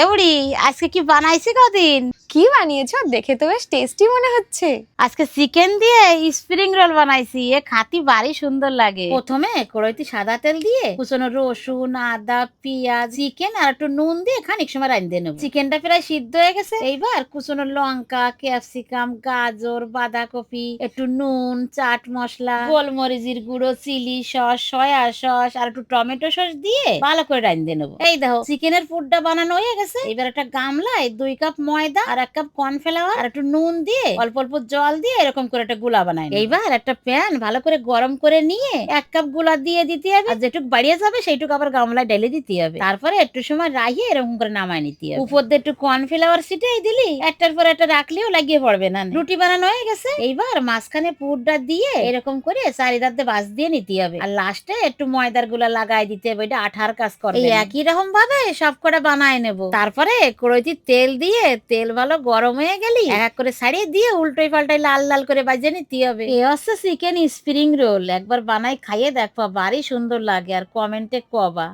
এবড়ি আজকে কি বানাইছি কদিন? কি বানিয়েছো? দেখে তো বেশ টেস্টি মনে হচ্ছে। আজকে চিকেন দিয়ে স্প্রিং রোল বানাইছি। এ খাতি বাড়ি সুন্দর লাগে। প্রথমে কড়াইতে সাদা তেল দিয়ে কুচনো রসুন, আদা, পেঁয়াজ, চিকেন আর একটু নুন দিয়ে খানিক সময় রাঁধতে নেব। চিকেনটা প্রায় সিদ্ধ হয়ে গেছে। এইবার কুচনো লঙ্কা, ক্যাপসিকাম, গাজর, বাঁধাকপি, একটু নুন, চাট মশলা, গোলমরিচের গুঁড়ো, চিলি সস, সয়া সস আর একটু টমেটো সস দিয়ে ভালো করে রাঁধতে নেব। এই দেখো চিকেনের পুরটা বানানো হয়ে গেছে। এবার একটা গামলায় 2 কাপ ময়দা আর 1 কাপ কর্নফ্লাওয়ার আর একটু নুন দিয়ে অল্প অল্প জল দিয়ে এরকম করে একটা গুলা বানাই। এইবার একটা প্যান ভালো করে গরম করে নিয়ে 1 কাপ গুলা দিয়ে দিতে হবে। আর যেটুকু বাড়িয়ে যাবে সেইটুকু আবার গামলায় ঢেলে দিতে হবে। তারপরে একটু সময় রাখিয়ে এরকম করে নামাই নিতে হবে। উপর দিয়ে একটু কর্নফ্লাওয়ার ছিটিয়ে দিলি একটার পর একটা রাখলেও লাগিয়ে পড়বে না। রুটি বানানো হয়ে গেছে। এইবার মাঝখানে পুরটা দিয়ে এরকম করে চারিধারে ভাঁজ দিয়ে নিতে হবে। আর লাস্টে একটু ময়দার গুলা লাগাই দিতে হবে। এটা আঠার কাজ করবে। এই একই রকম ভাবে সব কটা বানায় নেব। তারপরে কড়াইতে তেল দিয়ে তেল ভালো গরম হয়ে গেলি এক এক করে ছাড়িয়ে দিয়ে উল্টোই পাল্টাই লাল লাল করে ভাজে নিতে হবে। এ হচ্ছে চিকেন স্প্রিং রোল। একবার বানাই খাইয়ে দেখবা, ভারী সুন্দর লাগে। আর কমেন্টে কবা।